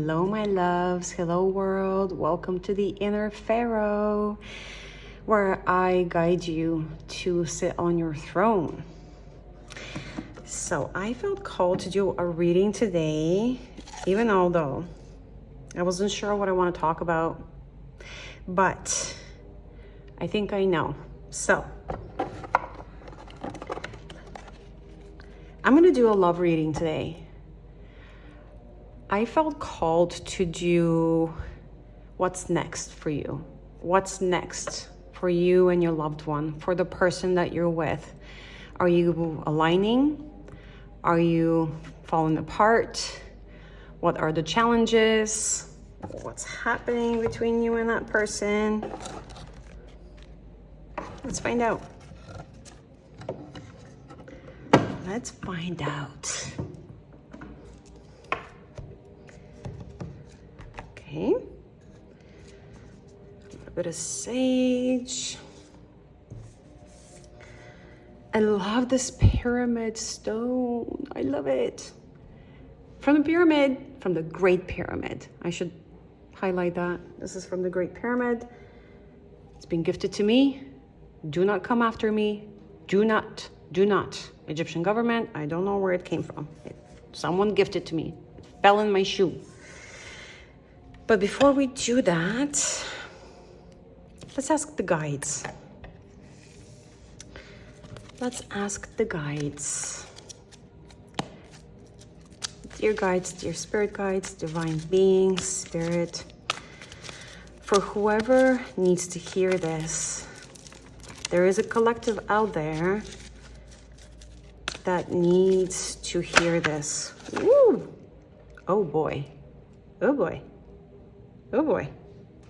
Hello, my loves. Hello, world. Welcome to the Inner Pharaoh, where I guide you to sit on your throne. So I felt called to do a reading today, even although I wasn't sure what I want to talk about, but I think I know. So I'm going to do a love reading today. I felt called to do what's next for you. What's next for you and your loved one, for the person that you're with. Are you aligning? Are you falling apart? What are the challenges? What's happening between you and that person? Let's find out. Let's find out. Okay. A little bit of sage. I love this pyramid stone. I love it. From the pyramid, from the Great Pyramid. I should highlight that. This is from the Great Pyramid. It's been gifted to me. Do not come after me. Do not. Egyptian government, I don't know where it came from. Someone gifted to me. It fell in my shoe. But before we do that, let's ask the guides. Let's ask the guides. Dear guides, dear spirit guides, divine beings, spirit, for whoever needs to hear this, there is a collective out there that needs to hear this. Woo! Oh boy. Oh boy. Oh boy.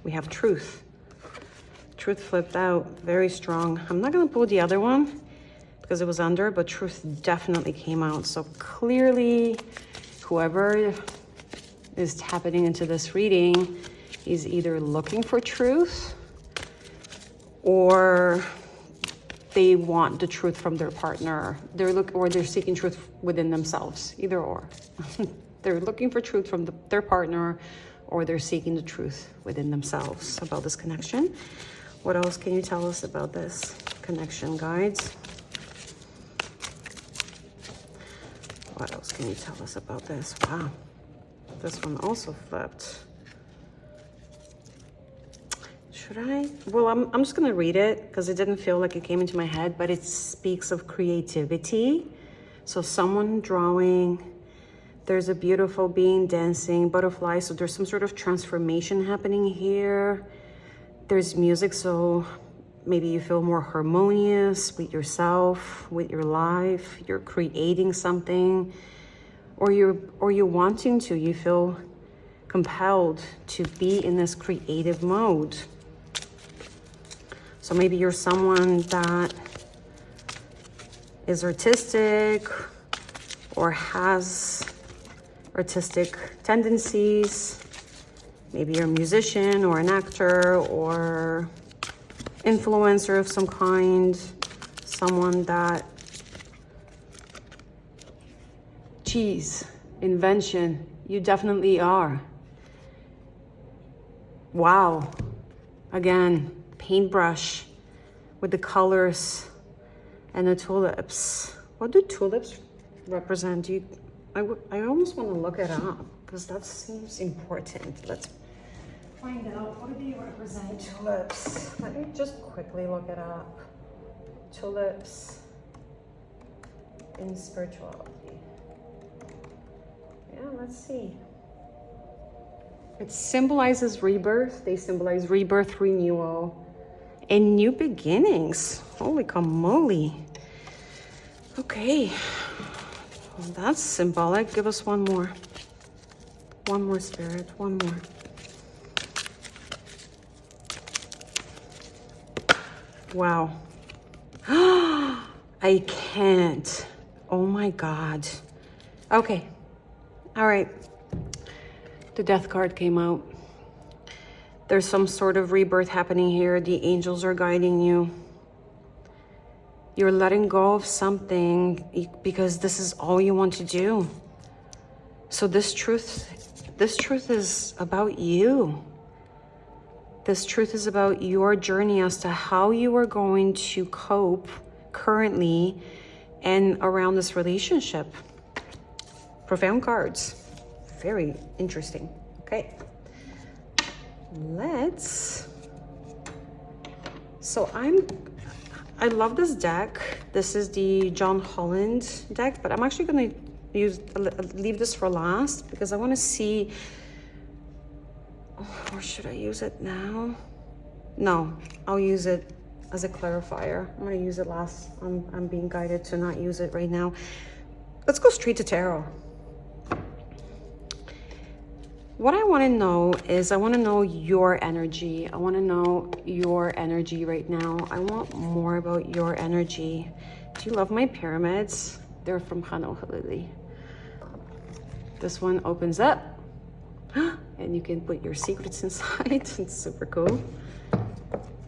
We have truth. Truth flipped out. Very strong. I'm not going to pull the other one because it was under, but truth definitely came out. So clearly, whoever is tapping into this reading is either looking for truth or they want the truth from their partner. They're seeking truth within themselves, either or. They're looking for truth from their partner, or they're seeking the truth within themselves about this connection. What else can you tell us about this connection, guides? What else can you tell us about this? Wow, this one also flipped. Should I? Well, I'm just gonna read it because it didn't feel like it came into my head, but it speaks of creativity. So someone drawing, there's a beautiful being dancing, butterflies, so there's some sort of transformation happening here. There's music, so maybe you feel more harmonious with yourself, with your life. You're creating something, or you're wanting to. You feel compelled to be in this creative mode. So maybe you're someone that is artistic or has artistic tendencies. Maybe you're a musician or an actor or influencer of some kind. Someone that, invention, you definitely are. Wow. Again, paintbrush with the colors and the tulips. What do tulips represent? I almost want to look it up because that seems important. Let's find out. What do they represent, tulips? Let me just quickly look it up. Tulips in spirituality. Yeah, let's see. It symbolizes rebirth. They symbolize rebirth, renewal, and new beginnings. Holy moly. Okay. Well, that's symbolic. Give us one more. One more, spirit. One more. Wow. I can't. Oh my God. Okay. All right. The death card came out. There's some sort of rebirth happening here. The angels are guiding you. You're letting go of something because this is all you want to do. So this truth This truth is about you. This truth is about your journey as to how you are going to cope currently and around this relationship. Profound cards. Very interesting. Okay. I love this deck. This is the John Holland deck, but I'm actually going to leave this for last because I want to see, or should I use it now? No, I'll use it as a clarifier. I'm going to use it last. I'm being guided to not use it right now. Let's go straight to tarot. What I want to know is I want to know your energy. I want to know your energy right now. I want more about your energy. Do you love my pyramids? They're from Honolulu. This one opens up and you can put your secrets inside. It's super cool.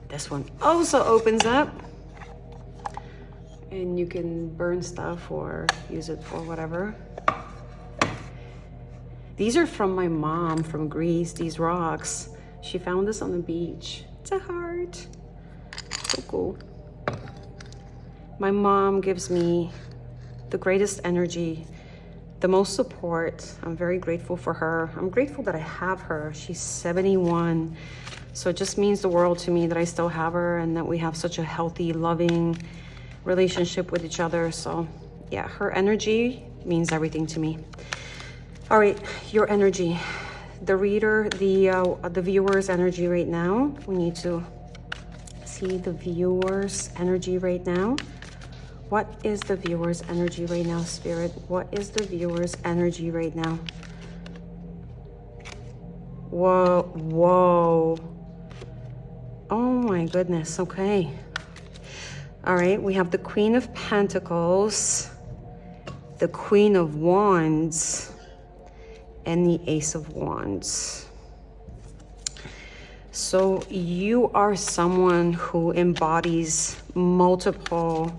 This one also opens up and you can burn stuff or use it for whatever. These are from my mom from Greece, these rocks. She found this on the beach. It's a heart. So cool. My mom gives me the greatest energy, the most support. I'm very grateful for her. I'm grateful that I have her. She's 71. So it just means the world to me that I still have her and that we have such a healthy, loving relationship with each other. So yeah, her energy means everything to me. All right, your energy, the reader, the viewer's energy right now. We need to see the viewer's energy right now. What is the viewer's energy right now, Spirit? What is the viewer's energy right now? Whoa, whoa. Oh my goodness, okay. All right, we have the Queen of Pentacles, the Queen of Wands, and the Ace of Wands. So you are someone who embodies multiple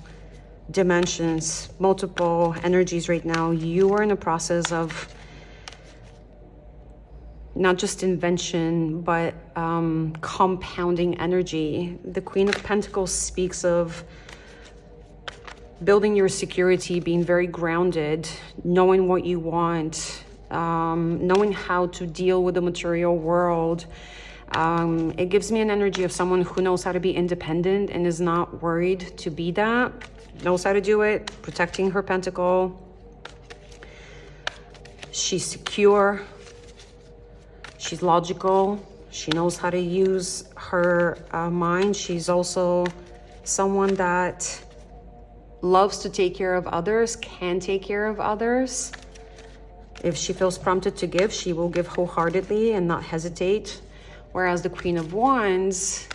dimensions, multiple energies right now. You are in a process of not just invention, but compounding energy. The Queen of Pentacles speaks of building your security, being very grounded, knowing what you want, knowing how to deal with the material world. It gives me an energy of someone who knows how to be independent and is not worried to be that, knows how to do it, protecting her pentacle. She's secure, she's logical, she knows how to use her mind. She's also someone that loves to take care of others, can take care of others. If she feels prompted to give, she will give wholeheartedly and not hesitate. Whereas the Queen of Wands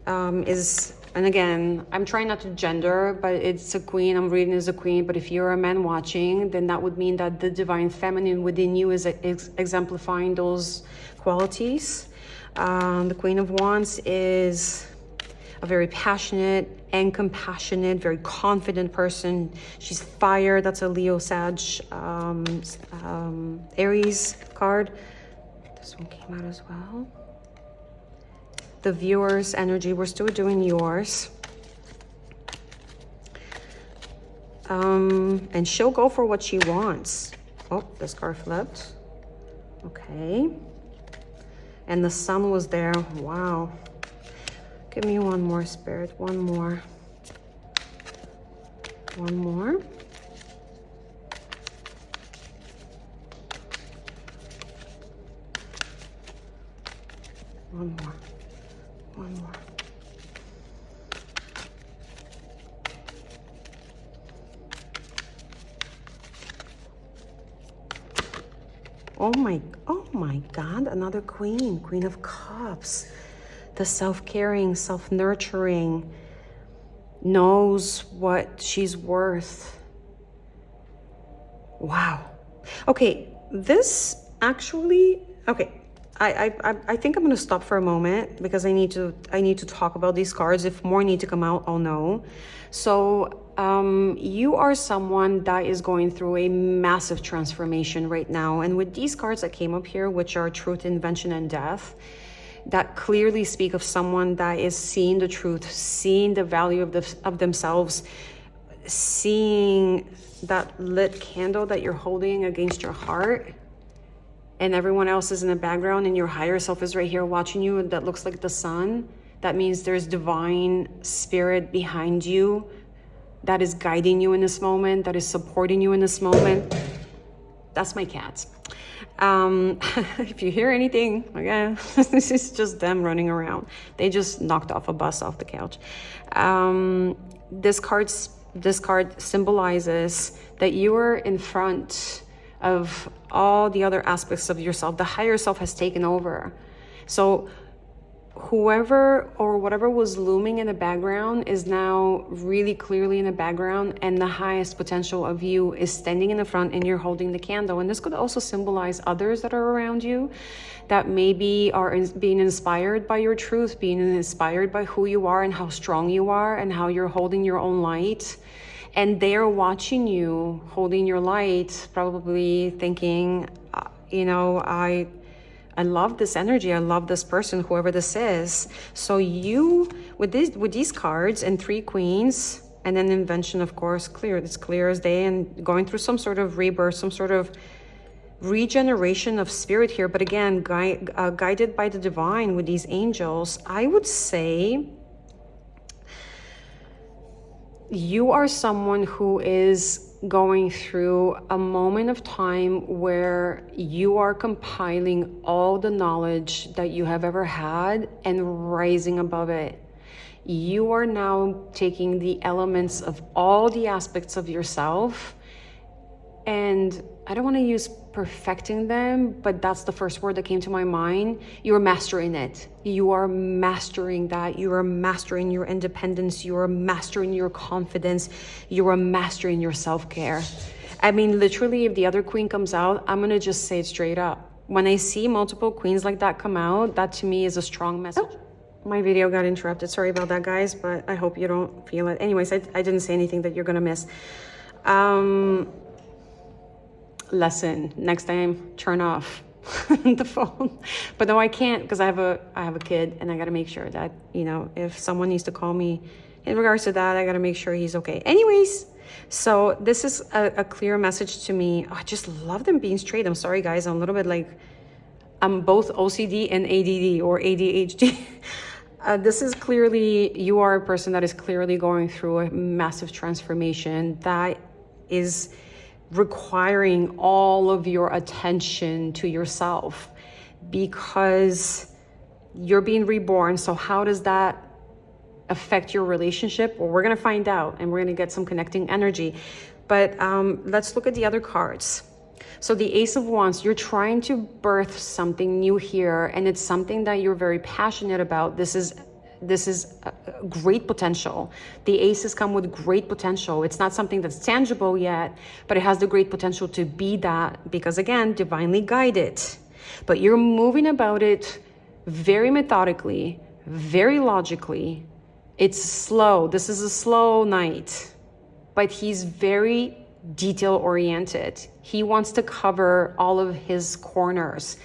is, and again, I'm trying not to gender, but it's a queen, I'm reading as a queen, but if you're a man watching, then that would mean that the divine feminine within you is exemplifying those qualities. The Queen of Wands is a very passionate and compassionate, very confident person. She's fire. That's a Leo, Sag, Aries card. This one came out as well. The viewer's energy, we're still doing yours. And she'll go for what she wants. Oh, this card flipped. Okay. And the sun was there. Wow. Give me one more, Spirit. One more. One more. One more. One more. Oh my God, another queen, Queen of Cups. The self-caring, self-nurturing, knows what she's worth. Wow. Okay, this actually, okay. I think I'm gonna stop for a moment because I need to talk about these cards. If more need to come out, I'll know. So You are someone that is going through a massive transformation right now. And with these cards that came up here, which are truth, invention, and death, that clearly speak of someone that is seeing the truth, seeing the value of themselves, seeing that lit candle that you're holding against your heart, and everyone else is in the background, and your higher self is right here watching you, that looks like the sun. That means there's divine spirit behind you that is guiding you in this moment, that is supporting you in this moment. That's my cats. If you hear anything, again, this is just them running around. They just knocked off a bus off the couch. This card symbolizes that you are in front of all the other aspects of yourself. The higher self has taken over. So whoever or whatever was looming in the background is now really clearly in the background, and the highest potential of you is standing in the front, and you're holding the candle. And this could also symbolize others that are around you that maybe are being inspired by your truth, being inspired by who you are and how strong you are and how you're holding your own light. And they're watching you holding your light, probably thinking, I love this energy. I love this person, whoever this is. So you, with these cards and 3 queens, and then invention, of course, it's clear as day, and going through some sort of rebirth, some sort of regeneration of spirit here. But again, guided by the divine with these angels, I would say you are someone who is going through a moment of time where you are compiling all the knowledge that you have ever had and rising above it. You are now taking the elements of all the aspects of yourself, and I don't want to use perfecting them, but that's the first word that came to my mind. You are mastering it. You are mastering that. You are mastering your independence. You are mastering your confidence. You are mastering your self-care. I mean, literally, if the other queen comes out, I'm going to just say it straight up. When I see multiple queens like that come out, that to me is a strong message. Oh, my video got interrupted. Sorry about that, guys, but I hope you don't feel it. Anyways, I didn't say anything that you're going to miss. Lesson next time, turn off the phone. But no, I can't, because I have a kid, and I got to make sure that, if someone needs to call me in regards to that, I got to make sure he's okay. Anyways, so this is a clear message to me. I just love them being straight. I'm sorry, guys, I'm a little bit like, I'm both OCD and ADD or ADHD. This is clearly, you are a person that is clearly going through a massive transformation that is requiring all of your attention to yourself, because you're being reborn. So how does that affect your relationship? Well, we're going to find out, and we're going to get some connecting energy. But let's look at the other cards. So the Ace of Wands, you're trying to birth something new here, and it's something that you're very passionate about. This is a great potential. The aces come with great potential. It's not something that's tangible yet, but it has the great potential to be that, because again, divinely guided. But you're moving about it very methodically, very logically. It's slow. This is a slow night, but he's very detail oriented. He wants to cover all of his corners.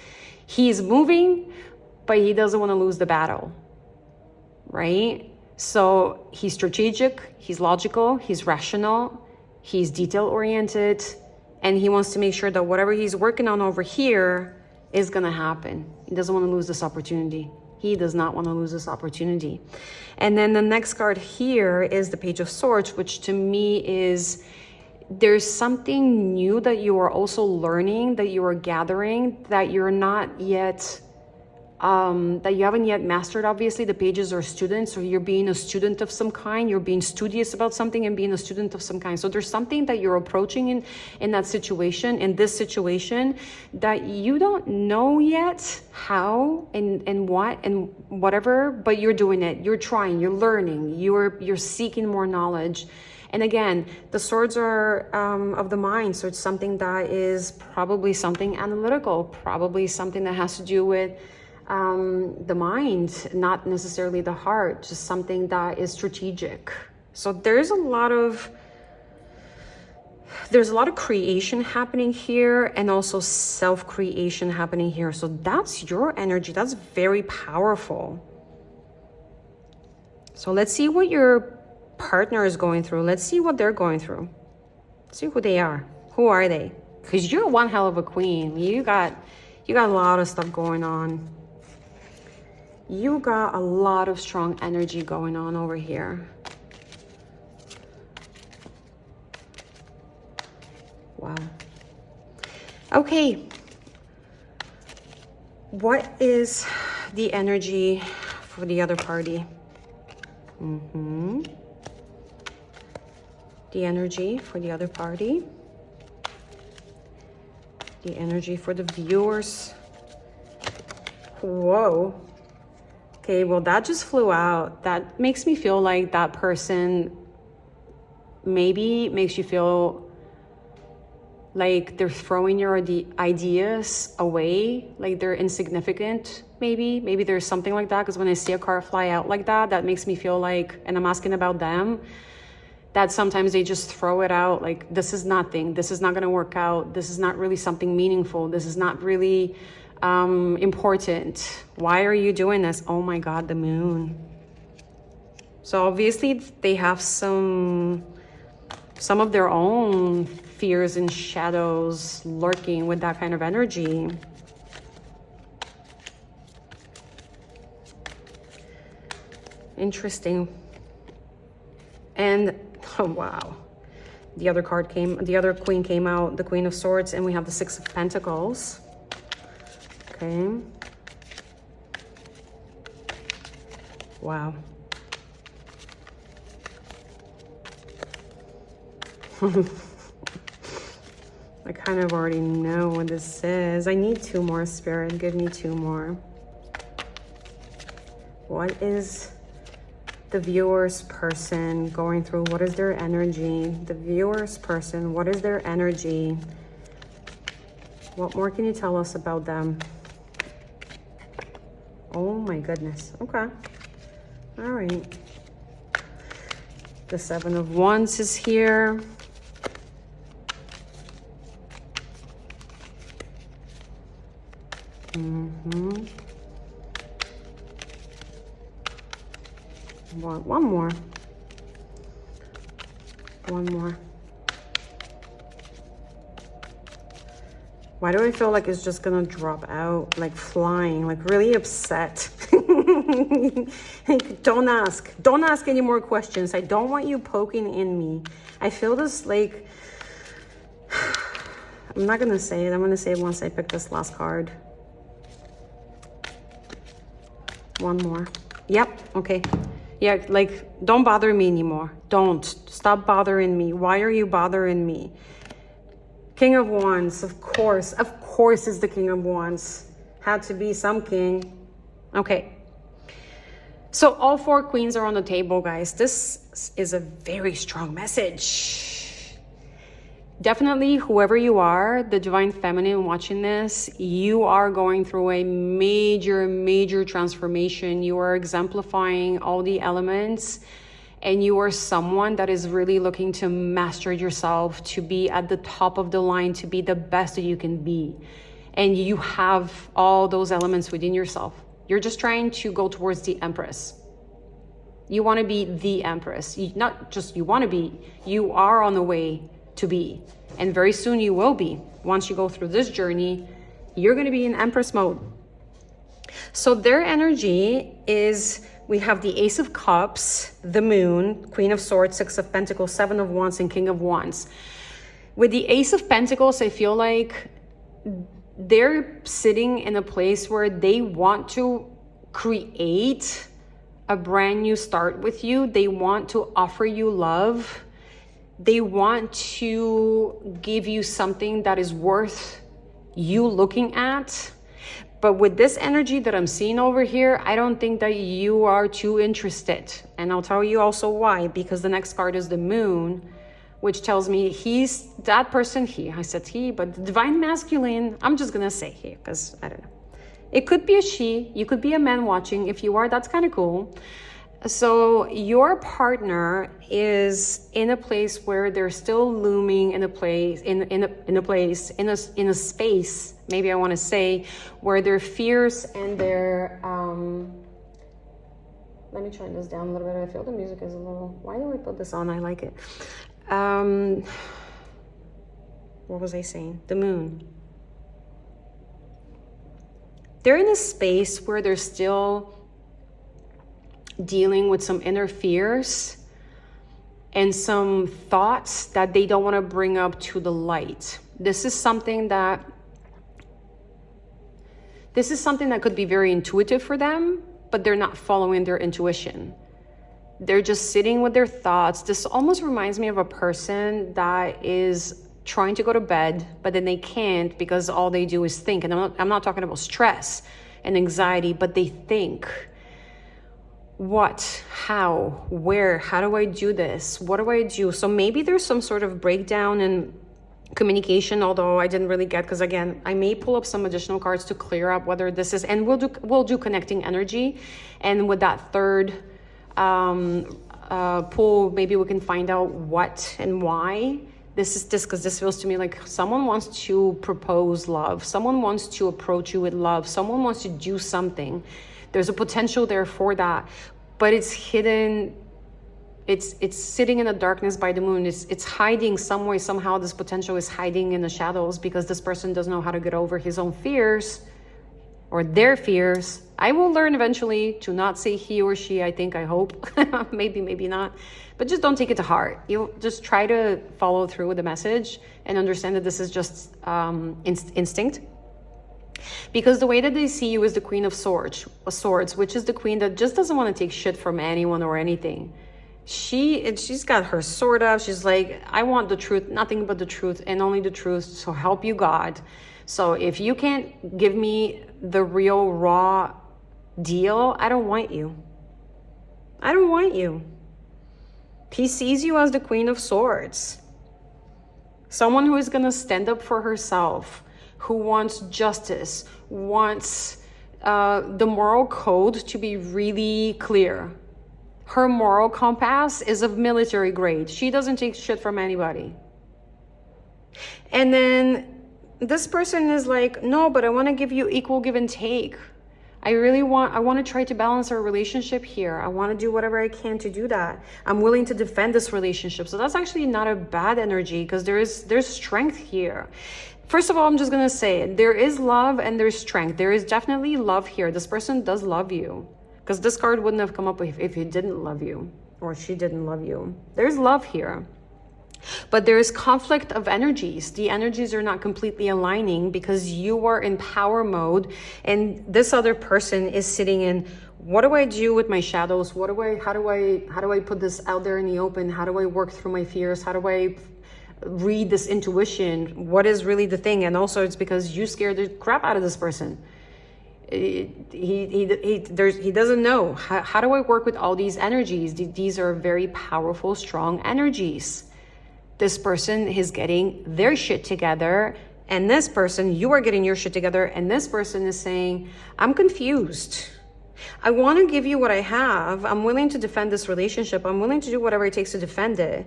He's moving, but he doesn't want to lose the battle. Right? So he's strategic, he's logical, he's rational, he's detail oriented, and he wants to make sure that whatever he's working on over here is going to happen. He doesn't want to lose this opportunity. He does not want to lose this opportunity. And then the next card here is the Page of Swords, which to me is, there's something new that you are also learning, that you are gathering, that you're not yet that you haven't yet mastered. Obviously, the pages are students, so you're being a student of some kind. You're being studious about something and being a student of some kind. So there's something that you're approaching in that situation, in this situation, that you don't know yet how and what and whatever, but you're doing it. You're trying, you're learning, you're seeking more knowledge. And again, the swords are of the mind, so it's something that is probably something analytical, probably something that has to do with the mind, not necessarily the heart, just something that is strategic. So there's a lot of There's a lot of creation happening here and also self-creation happening here. So that's your energy. That's very powerful. So let's see what your partner is going through. Let's see what they're going through. See who they are. Who are they? Because you're one hell of a queen. You got a lot of stuff going on. You got a lot of strong energy going on over here. Wow. Okay. What is the energy for the other party? The energy for the other party. The energy for the viewers. Whoa. Okay, well, that just flew out. That makes me feel like that person maybe makes you feel like they're throwing your ideas away, like they're insignificant, maybe. Maybe there's something like that, because when I see a card fly out like that, that makes me feel like, and I'm asking about them, that sometimes they just throw it out like, this is nothing, this is not gonna work out, this is not really something meaningful, this is not really important. Why are you doing this? Oh my God, the moon. So obviously they have some of their own fears and shadows lurking with that kind of energy. Interesting. And oh wow, the other queen came out, the Queen of Swords, and we have the Six of Pentacles. Okay. Wow. I kind of already know what this is. I need two more, Spirit. Give me two more. What is the viewer's person going through? What is their energy? The viewer's person, what is their energy? What more can you tell us about them? Oh my goodness. Okay. All right. The Seven of Wands is here. One more. Why do I feel like it's just gonna drop out, like flying, like really upset? Don't ask any more questions. I don't want you poking in me. I feel this like, I'm not gonna say it. I'm gonna say it once I pick this last card. One more. Yep, okay. Yeah, like, don't bother me anymore. Don't. Stop bothering me. Why are you bothering me? King of Wands, of course is the King of Wands. Had to be some king. Okay. So all four queens are on the table, guys. This is a very strong message. Definitely, whoever you are, the Divine Feminine watching this, you are going through a major transformation. You are exemplifying all the elements, and you are someone that is really looking to master yourself, to be at the top of the line, to be the best that you can be. And you have all those elements within yourself. You're just trying to go towards the Empress. You want to be the Empress. Not just you want to be, you are on the way to be. And very soon you will be. Once you go through this journey, you're going to be in Empress mode. So their energy is, we have the Ace of Cups, the Moon, Queen of Swords, Six of Pentacles, Seven of Wands, and King of Wands. With the Ace of Pentacles, I feel like they're sitting in a place where they want to create a brand new start with you. They want to offer you love. They want to give you something that is worth you looking at. But with this energy that I'm seeing over here, I don't think that you are too interested. And I'll tell you also why, because the next card is the Moon, which tells me he's that person, I said he, but the Divine Masculine, I'm just gonna say he, because I don't know. It could be a she, you could be a man watching. If you are, that's kind of cool. So your partner is in a place where they're still looming in a place, in a space, maybe I want to say, where their fears and their, let me turn this down a little bit. I feel the music is a little, why do I put this on? I like it. What was I saying? The moon. They're in a space where they're still dealing with some inner fears and some thoughts that they don't want to bring up to the light. This is something that could be very intuitive for them, but they're not following their intuition. They're just sitting with their thoughts. This almost reminds me of a person that is trying to go to bed, but then they can't because all they do is think. And I'm not talking about stress and anxiety, but they think. What, how, where, how do I do this? What do I do? So maybe there's some sort of breakdown in communication, although I didn't really get, because again, I may pull up some additional cards to clear up whether this is, and we'll do connecting energy. And with that third pull, maybe we can find out what and why this is this, because this feels to me like someone wants to propose love. Someone wants to approach you with love. Someone wants to do something. There's a potential there for that, but it's hidden. It's sitting in the darkness by the moon. It's hiding some way, somehow this potential is hiding in the shadows because this person doesn't know how to get over his own fears or their fears. I will learn eventually to not say he or she, I think, I hope. maybe not. But just don't take it to heart. You just try to follow through with the message and understand that this is just instinct. Because the way that they see you is the Queen of Swords, which is the queen that just doesn't want to take shit from anyone or anything. She's got her sword up. She's like, I want the truth, nothing but the truth and only the truth. So help you God. So if you can't give me the real raw deal, I don't want you. I don't want you. He sees you as the Queen of Swords. Someone who is going to stand up for herself, who wants justice, wants the moral code to be really clear. Her moral compass is of military grade. She doesn't take shit from anybody. And then this person is like, no, but I want to give you equal give and take. I want to try to balance our relationship here. I want to do whatever I can to do that. I'm willing to defend this relationship. So that's actually not a bad energy because there's strength here. First of all, I'm just going to say it. There is love and there's strength. There is definitely love here. This person does love you because this card wouldn't have come up if he didn't love you or she didn't love you. There's love here. But there is conflict of energies. The energies are not completely aligning because you are in power mode and this other person is sitting in, what do I do with my shadows? How do I put this out there in the open? How do I work through my fears? How do I read this intuition? What is really the thing? And also it's because you scared the crap out of this person. He doesn't know. How do I work with all these energies? These are very powerful, strong energies. This person is getting their shit together, and this person, you are getting your shit together, and this person is saying, I'm confused. I want to give you what I have. I'm willing to defend this relationship. I'm willing to do whatever it takes to defend it.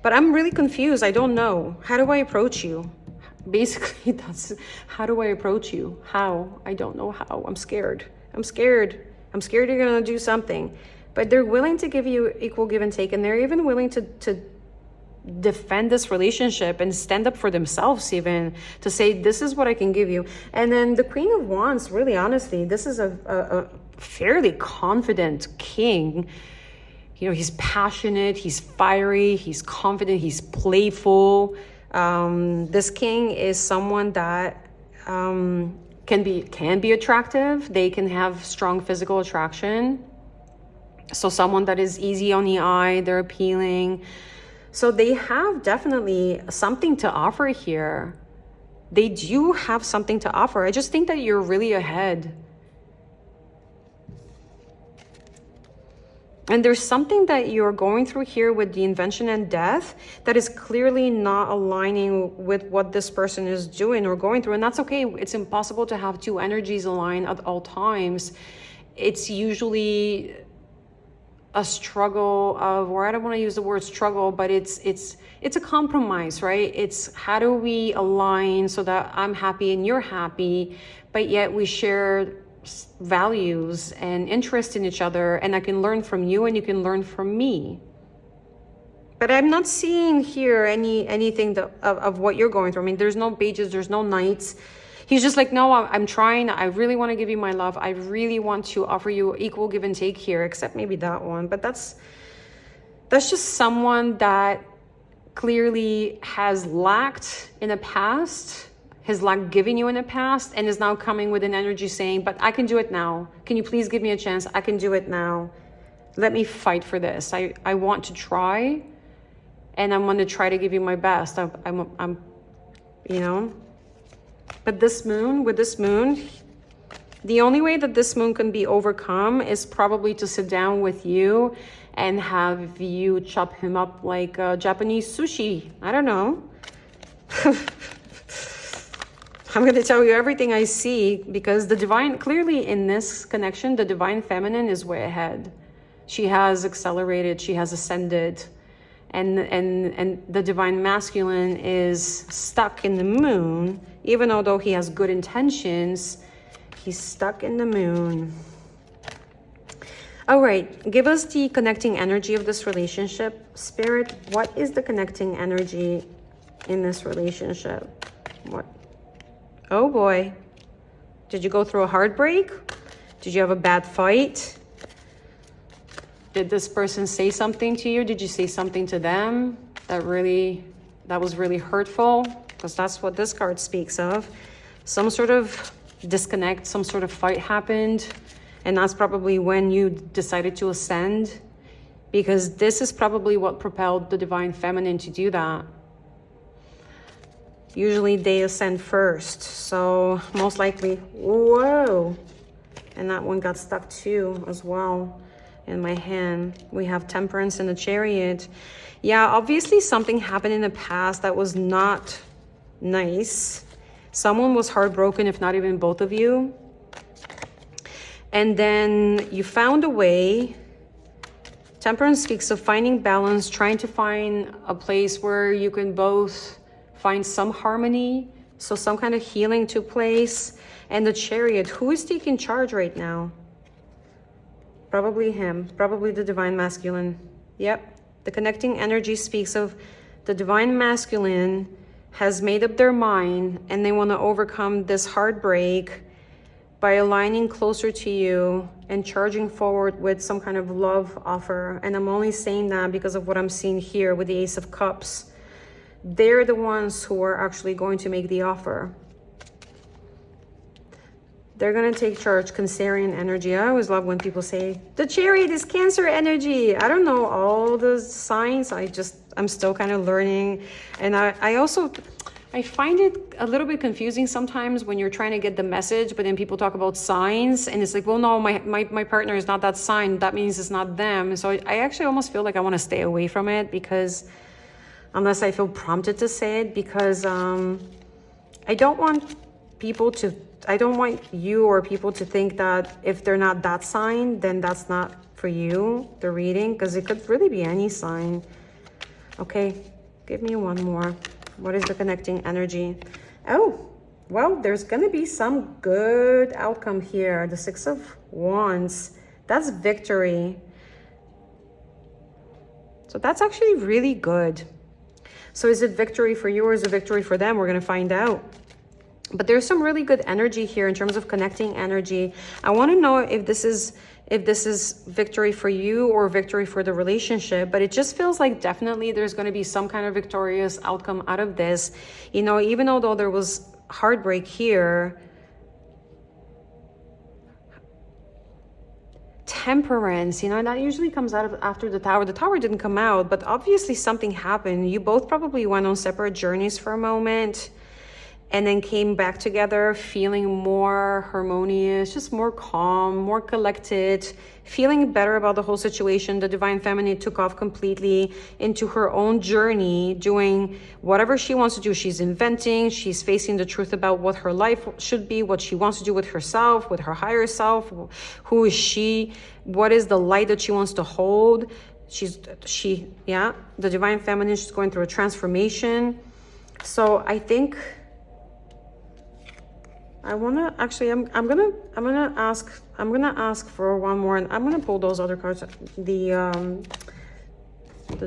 But I'm really confused. I don't know. How do I approach you? Basically, that's how do I approach you? How? I don't know how. I'm scared. I'm scared you're going to do something. But they're willing to give you equal give and take, and they're even willing to defend this relationship and stand up for themselves, even to say, this is what I can give you. And then the Queen of Wands, really honestly, this is a fairly confident king. You know, he's passionate, he's fiery, he's confident, he's playful. This king is someone that can be attractive. They can have strong physical attraction. So someone that is easy on the eye, they're appealing. So they have definitely something to offer here. They do have something to offer. I just think that you're really ahead. And there's something that you're going through here with the invention and death that is clearly not aligning with what this person is doing or going through. And that's okay. It's impossible to have two energies align at all times. It's usually a struggle of, or I don't want to use the word struggle, but it's a compromise, right? It's how do we align so that I'm happy and you're happy, but yet we share values and interest in each other, and I can learn from you and you can learn from me. But I'm not seeing here anything of what you're going through. I mean, there's no pages, there's no knights. He's just like, no, I'm trying. I really want to give you my love. I really want to offer you equal give and take here, except maybe that one. But that's just someone that clearly has lacked in the past, has lacked giving you in the past, and is now coming with an energy saying, but I can do it now. Can you please give me a chance? I can do it now. Let me fight for this. I want to try, and I'm going to try to give you my best. I'm you know. But this moon, with this moon, the only way that this moon can be overcome is probably to sit down with you and have you chop him up like Japanese sushi. I don't know. I'm going to tell you everything I see, because the divine, clearly in this connection, the divine feminine is way ahead. She has accelerated, she has ascended. And the divine masculine is stuck in the moon, even although he has good intentions, he's stuck in the moon. All right, give us the connecting energy of this relationship. Spirit, what is the connecting energy in this relationship? What? Oh boy. Did you go through a heartbreak? Did you have a bad fight? Did this person say something to you? Did you say something to them that was really hurtful? Because that's what this card speaks of. Some sort of disconnect, some sort of fight happened. And that's probably when you decided to ascend. Because this is probably what propelled the divine feminine to do that. Usually they ascend first. So most likely, whoa. And that one got stuck too as well. In my hand, we have Temperance and the Chariot. Yeah, obviously something happened in the past that was not nice. Someone was heartbroken, if not even both of you. And then you found a way. Temperance speaks of finding balance, trying to find a place where you can both find some harmony. So some kind of healing took place. And the Chariot, who is taking charge right now? Probably him, probably the divine masculine. Yep, the connecting energy speaks of the divine masculine has made up their mind and they want to overcome this heartbreak by aligning closer to you and charging forward with some kind of love offer. And I'm only saying that because of what I'm seeing here with the Ace of Cups. They're the ones who are actually going to make the offer. They're going to take charge, Cancerian energy. I always love when people say, the Chariot is Cancer energy. I don't know all the signs. I'm still kind of learning. And I find it a little bit confusing sometimes when you're trying to get the message, but then people talk about signs. And it's like, well, no, my partner is not that sign. That means it's not them. So I actually almost feel like I want to stay away from it, because unless I feel prompted to say it, because I don't want you or people to think that if they're not that sign, then that's not for you, the reading, because it could really be any sign. Okay, give me one more. What is the connecting energy? Oh, well, there's going to be some good outcome here. The Six of Wands, that's victory. So that's actually really good. So is it victory for you or is it victory for them? We're going to find out. But there's some really good energy here in terms of connecting energy. I want to know if this is victory for you or victory for the relationship, but it just feels like definitely there's going to be some kind of victorious outcome out of this. You know, even although there was heartbreak here, Temperance, you know, that usually comes out of after the Tower. The Tower didn't come out, but obviously something happened. You both probably went on separate journeys for a moment. and then came back together feeling more harmonious, just more calm, more collected, feeling better about the whole situation. The divine feminine took off completely into her own journey, doing whatever she wants to do. She's inventing, she's facing the truth about what her life should be, what she wants to do with herself, with her higher self. Who is she? What is the light that she wants to hold? The divine feminine, she's going through a transformation. So I think I want to actually, I'm gonna ask for one more, and I'm gonna pull those other cards, the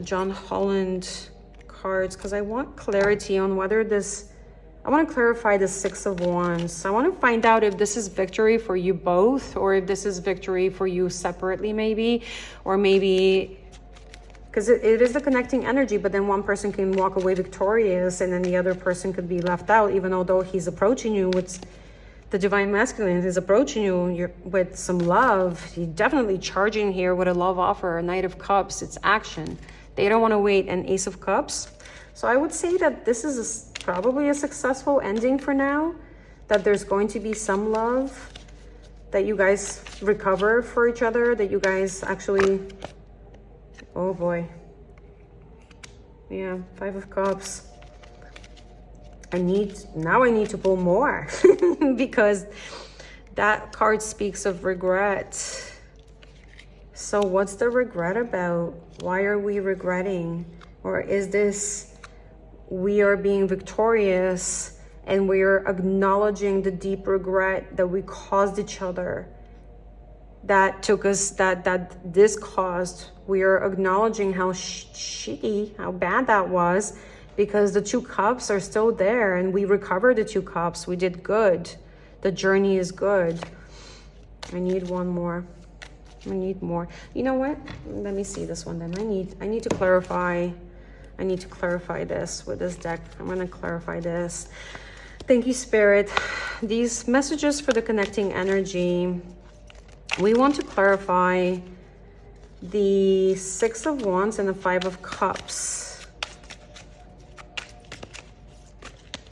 John Holland cards, because I want clarity on whether this, I want to clarify the Six of Wands. I want to find out if this is victory for you both, or if this is victory for you separately, maybe, or maybe, because it is the connecting energy, but then one person can walk away victorious and then the other person could be left out, even though he's approaching you with the divine masculine is approaching you with some love. He's definitely charging here with a love offer, a Knight of Cups. It's action. They don't want to wait. An Ace of Cups. So I would say that this is probably a successful ending for now, that there's going to be some love, that you guys recover for each other, that you guys actually, oh boy. Yeah, Five of Cups. I need to pull more because that card speaks of regret. So what's the regret about? Why are we regretting? Or is this we are being victorious and we are acknowledging the deep regret that we caused each other, that took us, that this caused? We are acknowledging how shitty, how bad that was, because the Two Cups are still there and we recovered the Two Cups. We did good. The journey is good. I need one more. I need more. You know what? Let me see this one then. I need to clarify. I need to clarify this with this deck. I'm going to clarify this. Thank you, Spirit. These messages for the connecting energy. We want to clarify the Six of Wands and the Five of Cups.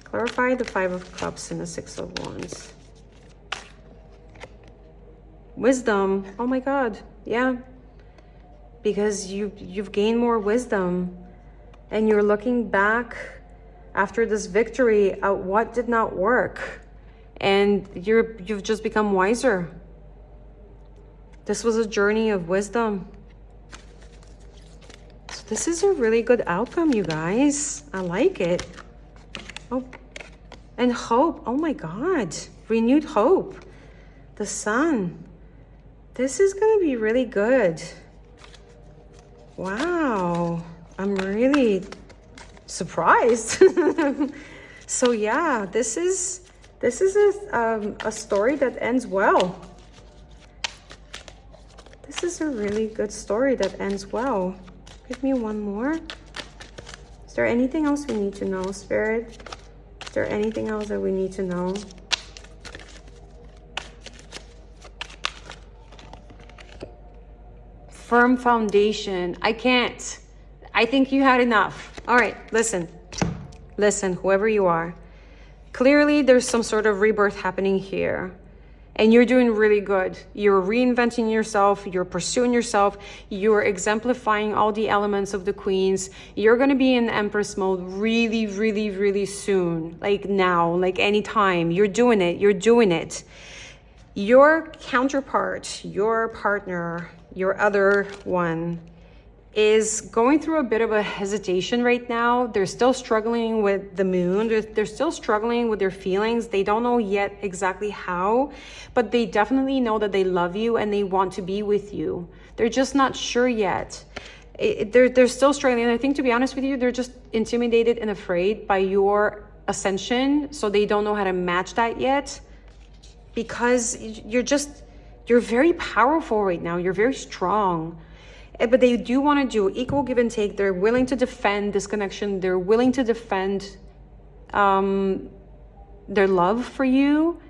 Clarify the Five of Cups and the Six of Wands. Wisdom. Oh my God. Yeah. Because you've gained more wisdom and you're looking back after this victory at what did not work, and you've just become wiser. This was a journey of wisdom. So this is a really good outcome, you guys. I like it. Oh. And hope. Oh my God. Renewed hope. The Sun. This is going to be really good. Wow. I'm really surprised. So yeah, this is a story that ends well. This is a really good story that ends well. Give me one more. Is there anything else we need to know, Spirit? Is there anything else that we need to know? Firm foundation. I can't. I think you had enough. All right, listen. Listen, whoever you are. Clearly, there's some sort of rebirth happening here. And you're doing really good. You're reinventing yourself. You're pursuing yourself. You're exemplifying all the elements of the Queens. You're going to be in Empress mode really, really, really soon. Like now, like anytime. You're doing it. You're doing it. Your counterpart, your partner, your other one is going through a bit of a hesitation right now. They're still struggling with the moon. They're still struggling with their feelings. They don't know yet exactly how, but they definitely know that they love you and they want to be with you. They're just not sure yet. They're still struggling. And I think, to be honest with you, they're just intimidated and afraid by your ascension. So they don't know how to match that yet, because you're very powerful right now. You're very strong. But they do want to do equal give and take. They're willing to defend this connection. They're willing to defend their love for you.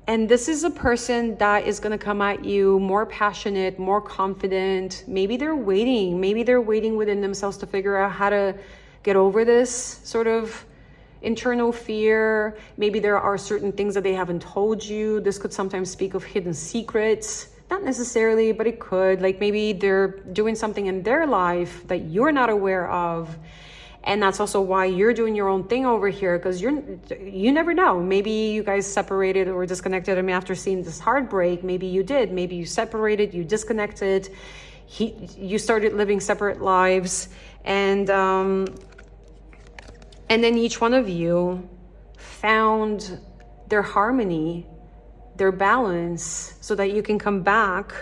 And this is a person that is going to come at you more passionate, more confident. Maybe they're waiting. Maybe they're waiting within themselves to figure out how to get over this sort of internal fear. Maybe there are certain things that they haven't told you. This could sometimes speak of hidden secrets. Not necessarily, but it could. Like maybe they're doing something in their life that you're not aware of. And that's also why you're doing your own thing over here, because you never know. Maybe you guys separated or disconnected. I mean, after seeing this heartbreak, maybe you did. Maybe you separated, you disconnected. You started living separate lives. And then each one of you found their harmony, their balance, so that you can come back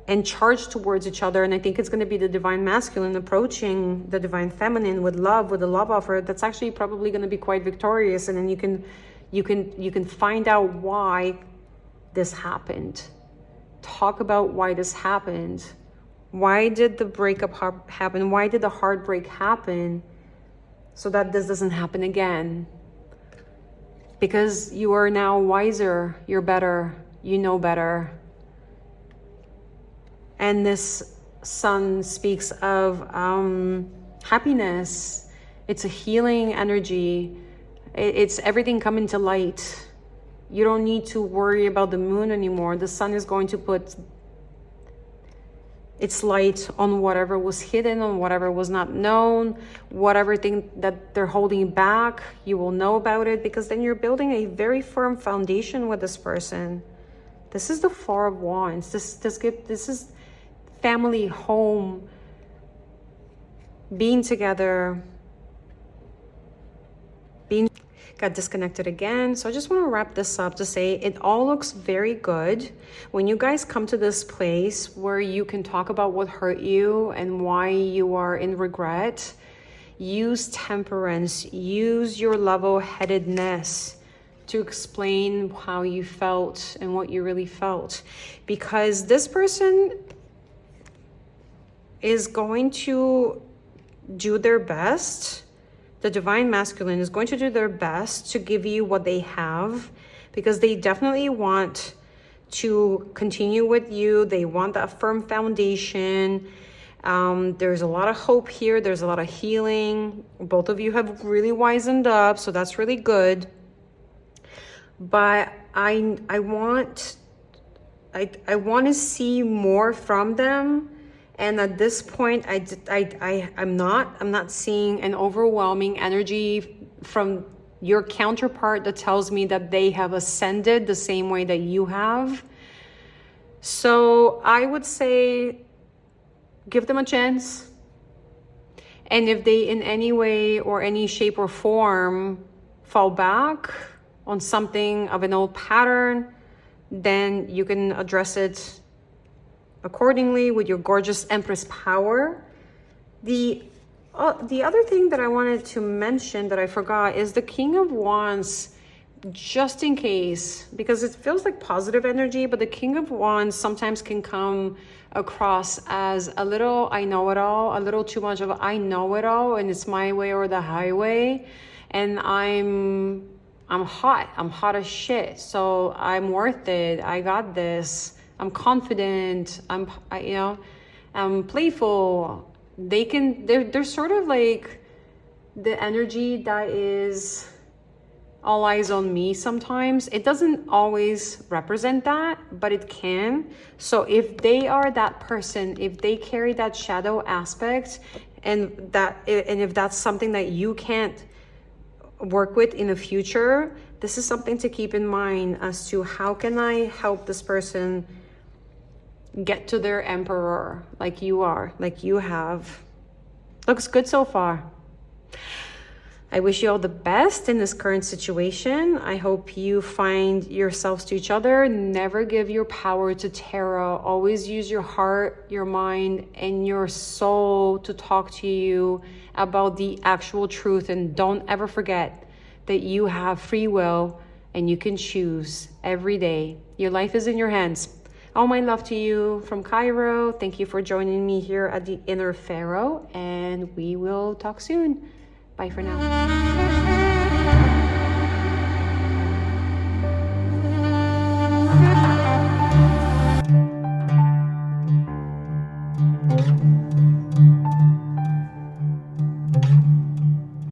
and charge towards each other. And I think it's going to be the divine masculine approaching the divine feminine with love, with a love offer. That's actually probably going to be quite victorious. And then you can find out why this happened. Talk about why this happened. Why did the breakup happen? Why did the heartbreak happen? So that this doesn't happen again. Because you are now wiser, you're better, you know better. And this sun speaks of happiness. It's a healing energy. It's everything coming to light. You don't need to worry about the moon anymore. The sun is going to put its light on whatever was hidden, on whatever was not known, whatever thing that they're holding back, you will know about it, because then you're building a very firm foundation with this person. This is the Four of Wands. This is family, home, being together, got disconnected again. So I just want to wrap this up to say it all looks very good. When you guys come to this place where you can talk about what hurt you and why you are in regret, use temperance, use your level-headedness to explain how you felt and what you really felt. Because this person is going to do their best. The divine masculine is going to do their best to give you what they have, because they definitely want to continue with you. They want that firm foundation. There's a lot of hope here. There's a lot of healing. Both of you have really wisened up, so that's really good. But I want to see more from them. And at this point, I'm not seeing an overwhelming energy from your counterpart that tells me that they have ascended the same way that you have. So I would say give them a chance. And if they in any way or any shape or form fall back on something of an old pattern, then you can address it accordingly with your gorgeous Empress power. The other thing that I wanted to mention that I forgot is the King of Wands, just in case, because it feels like positive energy, but the King of Wands sometimes can come across as a little I know it all, a little too much of I know it all, and it's my way or the highway, and I'm hot as shit, so I'm worth it, I got this, I'm confident, I'm playful. They're sort of like the energy that is all eyes on me sometimes. It doesn't always represent that, but it can. So if they are that person, if they carry that shadow aspect, and if that's something that you can't work with in the future, this is something to keep in mind as to how can I help this person get to their emperor like you are, like you have. Looks good so far. I wish you all the best in this current situation. I hope you find yourselves to each other. Never give your power to tarot. Always use your heart, your mind, and your soul to talk to you about the actual truth. And don't ever forget that you have free will and you can choose every day. Your life is in your hands. All my love to you from Cairo. Thank you for joining me here at the Inner Pharaoh, and we will talk soon. Bye for now.